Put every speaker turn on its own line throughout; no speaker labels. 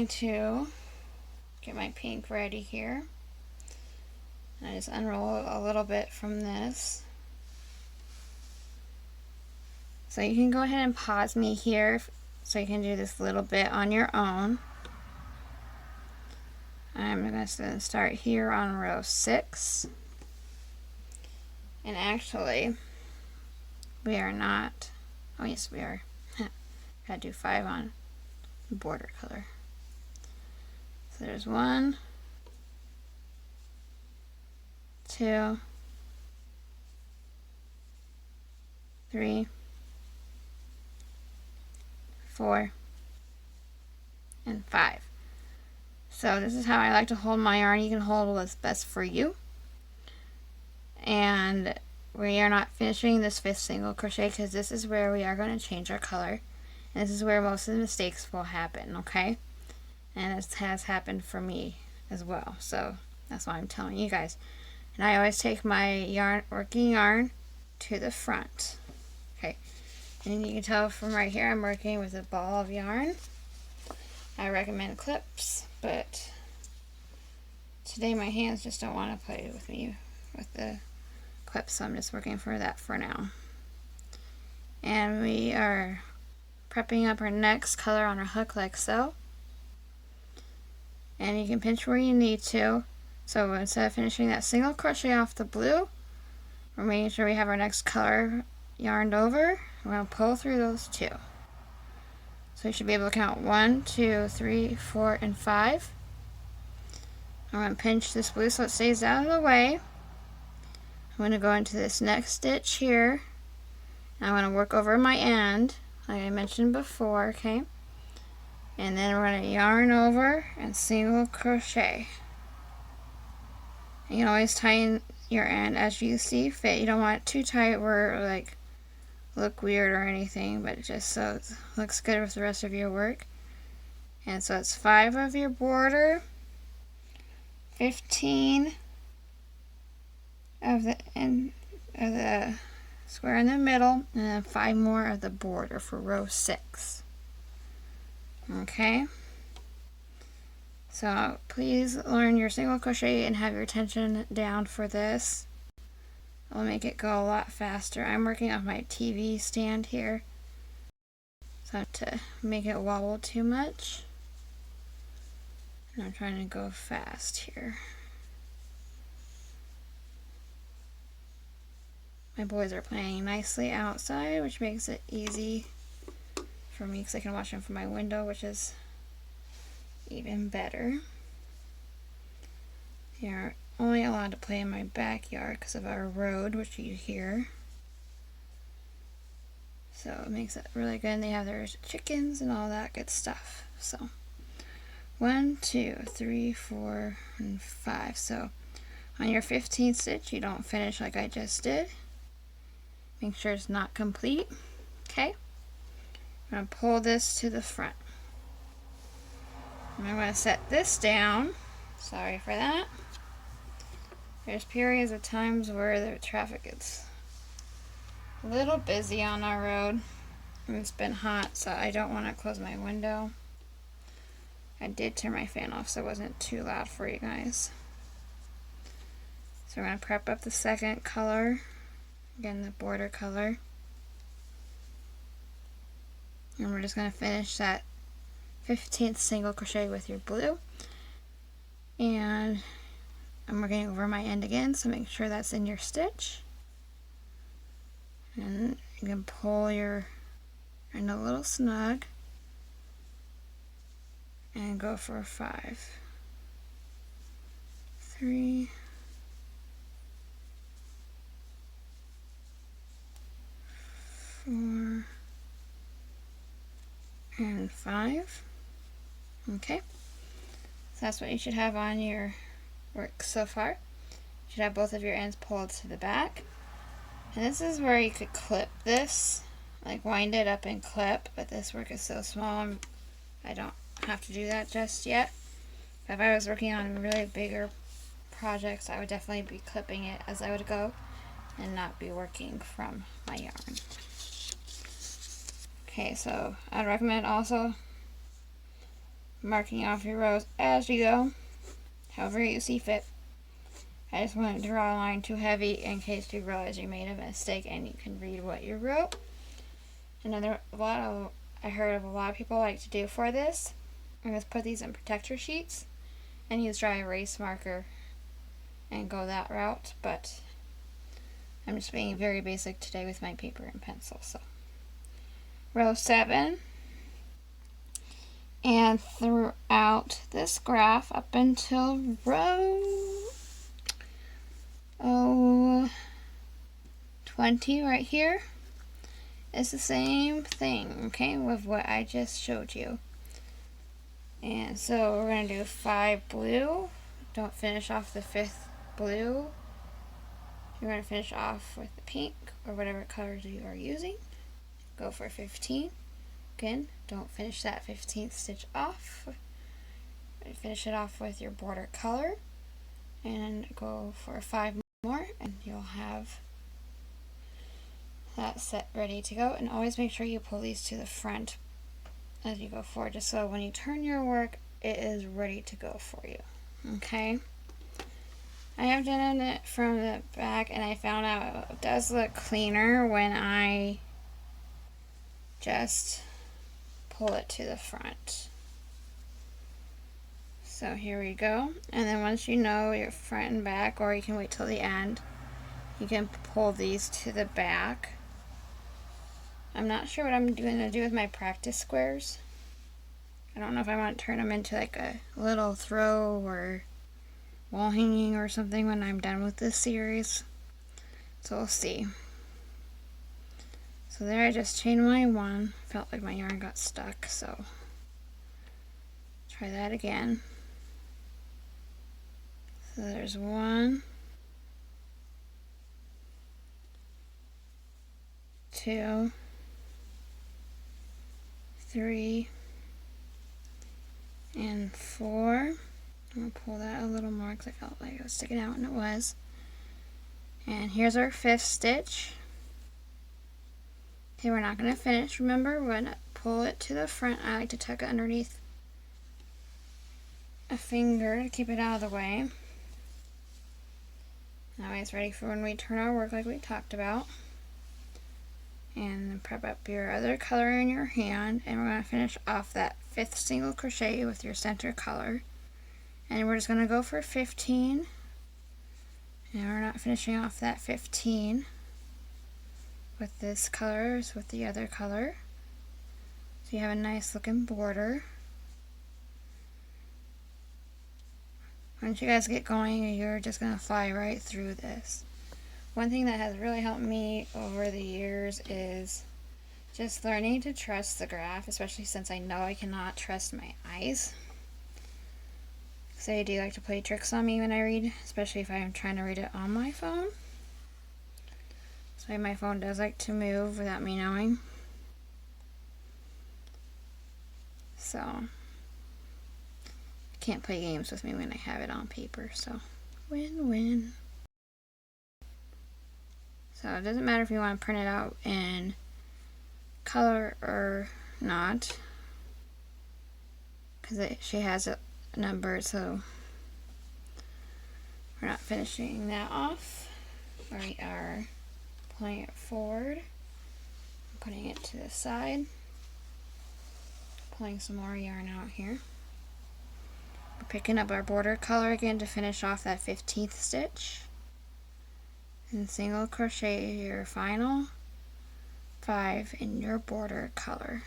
going to get my pink ready here. And I just unroll a little bit from this. So you can go ahead and pause me here so you can do this little bit on your own. I'm going to start here on row 6. And actually, we are not, oh yes we are. Gotta do 5 on border color. So there's 1, 2, 3, 4, and 5. So this is how I like to hold my yarn. You can hold what's best for you. And we are not finishing this 5th single crochet because this is where we are going to change our color. And this is where most of the mistakes will happen, okay? And this has happened for me as well. So that's why I'm telling you guys. And I always take my working yarn to the front. Okay. And you can tell from right here I'm working with a ball of yarn. I recommend clips, but today my hands just don't want to play with me with the clips, so I'm just working for that for now. And we are prepping up our next color on our hook like so. And you can pinch where you need to. So instead of finishing that single crochet off the blue, we're making sure we have our next color yarned over. We're going to pull through those 2. So you should be able to count 1, 2, 3, 4, and 5. I'm going to pinch this blue so it stays out of the way. I'm going to go into this next stitch here. And I'm going to work over my end, like I mentioned before, okay? And then we're going to yarn over and single crochet. You can always tighten your end as you see fit. You don't want it too tight where it like look weird or anything, but just so it looks good with the rest of your work. And so it's 5 of your border, 15 of the end of the square in the middle, and then 5 more of the border for row 6. Okay, so please learn your single crochet and have your tension down for this. It'll make it go a lot faster. I'm working off my TV stand here, so not to make it wobble too much. And I'm trying to go fast here. My boys are playing nicely outside, which makes it easy for me because I can watch them from my window, which is even better. They're only allowed to play in my backyard because of our road, which you hear. So it makes it really good. And they have their chickens and all that good stuff. So 1, 2, 3, 4, and 5. So on your 15th stitch, you don't finish like I just did. Make sure it's not complete. Okay. I'm going to pull this to the front. And I'm going to set this down. Sorry for that. There's periods of times where the traffic is a little busy on our road. And it's been hot, so I don't want to close my window. I did turn my fan off so it wasn't too loud for you guys. So we're going to prep up the second color. Again, the border color. And we're just going to finish that 15th single crochet with your blue. And I'm working over my end again, so make sure that's in your stitch. And you can pull your end a little snug and go for 5, 3, 4, and 5. Okay, so that's what you should have on your work so far. You should have both of your ends pulled to the back. And this is where you could clip this, like wind it up and clip, but this work is so small I don't have to do that just yet. But if I was working on really bigger projects, I would definitely be clipping it as I would go and not be working from my yarn. Okay, so I'd recommend also marking off your rows as you go, however you see fit. I just wanted to draw a line too heavy in case you realize you made a mistake and you can read what you wrote. I heard of a lot of people like to do for this, I'm going to put these in protector sheets and use dry erase marker and go that route, but I'm just being very basic today with my paper and pencil. So row 7, and throughout this graph up until row 20 right here is the same thing, okay, with what I just showed you. And so we're going to do 5 blue. Don't finish off the 5th blue. You're going to finish off with the pink or whatever colors you are using. Go for 15. Again, don't finish that 15th stitch off. Finish it off with your border color and go for 5 more, and you'll have that set ready to go. And always make sure you pull these to the front as you go forward, just so when you turn your work, it is ready to go for you. Okay, I have done it from the back, and I found out it does look cleaner when I just pull it to the front. So here we go, and then once you know your front and back, or you can wait till the end, you can pull these to the back. I'm not sure what I'm going to do with my practice squares. I don't know if I want to turn them into like a little throw or wall hanging or something when I'm done with this series. So we'll see. So there I just chained my 1. Felt like my yarn got stuck, so try that again. So there's 1, 2, 3, and 4. I'm going to pull that a little more because I felt like it was sticking out, and it was. And here's our 5th stitch. Okay, we're not going to finish. Remember, we're going to pull it to the front. I like to tuck it underneath a finger to keep it out of the way. That way it's ready for when we turn our work like we talked about. And then prep up your other color in your hand, and we're going to finish off that 5th single crochet with your center color. And we're just going to go for 15, and we're not finishing off that 15 with this color, it's with the other color. So you have a nice looking border. Once you guys get going, you're just going to fly right through this. One thing that has really helped me over the years is just learning to trust the graph, especially since I know I cannot trust my eyes. So they do like to play tricks on me when I read, especially if I'm trying to read it on my phone. So my phone does like to move without me knowing. So you can't play games with me when I have it on paper, so win-win. So it doesn't matter if you want to print it out in color or not, because she has it numbered, so we're not finishing that off. We are pulling it forward, putting it to the side, pulling some more yarn out here. We're picking up our border color again to finish off that 15th stitch, and single crochet your final 5 in your border color.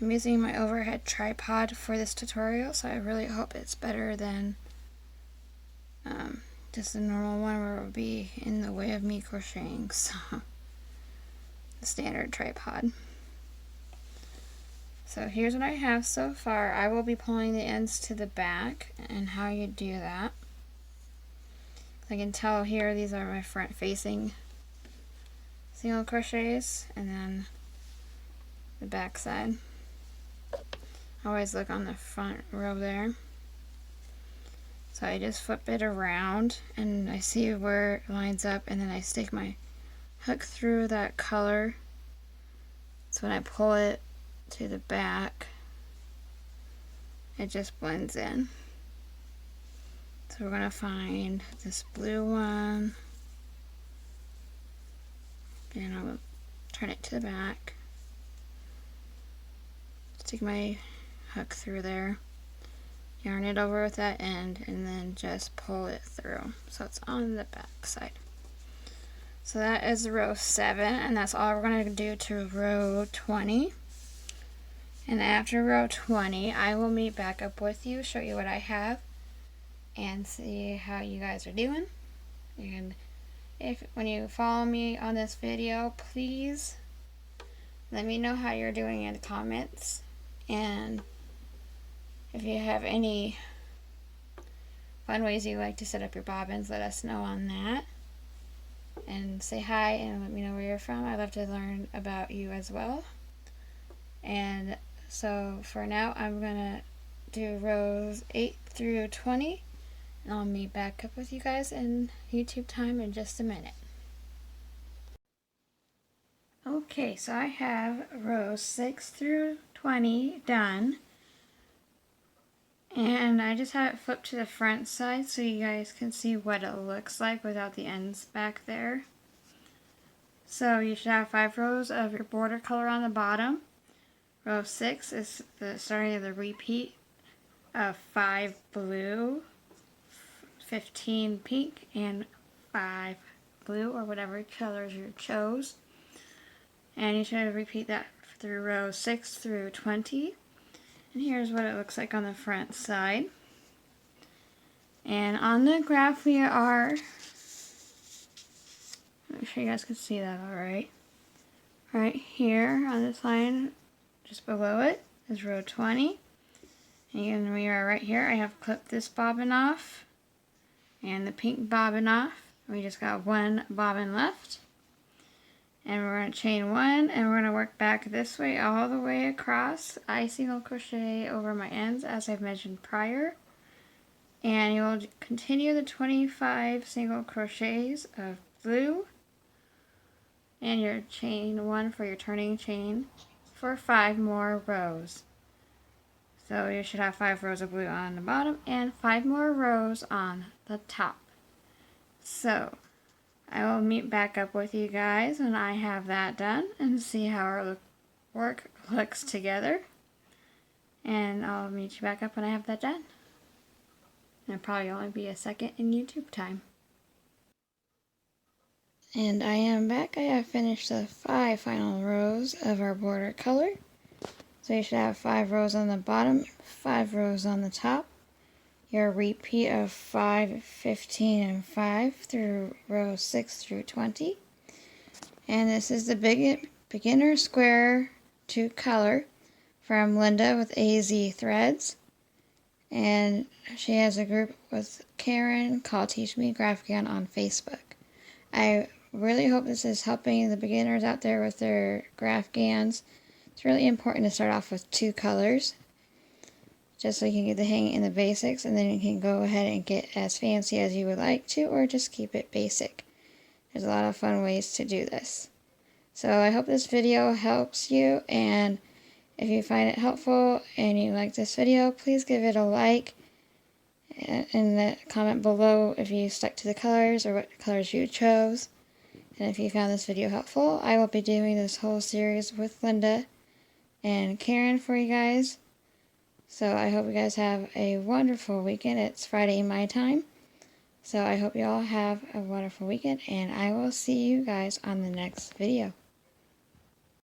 I'm using my overhead tripod for this tutorial, so I really hope it's better than just a normal one where it would be in the way of me crocheting. So the standard tripod. So here's what I have so far. I will be pulling the ends to the back, and how you do that. I can tell here these are my front facing single crochets, and then the back side. I always look on the front row there. So I just flip it around and I see where it lines up, and then I stick my hook through that color. So when I pull it to the back, it just blends in. So we're going to find this blue one, and I'll turn it to the back, stick my hook through there, yarn it over with that end, and then just pull it through so it's on the back side. So that is row 7, and that's all we're going to do to row 20. And after row 20, I will meet back up with you, show you what I have, and see how you guys are doing. And when you follow me on this video, please let me know how you're doing in the comments. And if you have any fun ways you like to set up your bobbins, let us know on that. And say hi and let me know where you're from. I'd love to learn about you as well. And so for now, I'm gonna do rows 8 through 20, and I'll meet back up with you guys in YouTube time in just a minute. Okay, so I have rows 6 through 20 done, and I just have it flipped to the front side so you guys can see what it looks like without the ends back there. So you should have 5 rows of your border color on the bottom. Row 6 is the starting of the repeat of 5 blue, 15 pink, and 5 blue, or whatever colors you chose. And you should repeat that through rows 6 through 20. And here's what it looks like on the front side. And on the graph we are, make sure you guys can see that alright. Right here on this line, just below it, is row 20. And we are right here. I have clipped this bobbin off and the pink bobbin off. We just got 1 bobbin left. And we're going to chain 1, and we're going to work back this way all the way across. I single crochet over my ends as I've mentioned prior. And you'll continue the 25 single crochets of blue. And your chain 1 for your turning chain for 5 more rows. So you should have 5 rows of blue on the bottom and 5 more rows on the top. So I will meet back up with you guys when I have that done and see how our work looks together. And I'll meet you back up when I have that done. It'll probably only be a second in YouTube time. And I am back. I have finished the 5 final rows of our border color. So you should have 5 rows on the bottom, 5 rows on the top. Your repeat of 5, 15, and 5 through rows 6 through 20. And this is the beginner square to color from Linda with AZ Threads. And she has a group with Karen called Teach Me Graphghan on Facebook. I really hope this is helping the beginners out there with their Graphghans. It's really important to start off with 2 colors, just so you can get the hang in the basics, and then you can go ahead and get as fancy as you would like to, or just keep it basic. There's a lot of fun ways to do this. So I hope this video helps you, and if you find it helpful and you like this video, please give it a like, and the comment below if you stuck to the colors or what colors you chose. And if you found this video helpful, I will be doing this whole series with Linda and Karen for you guys. So I hope you guys have a wonderful weekend. It's Friday my time. So I hope you all have a wonderful weekend, and I will see you guys on the next video.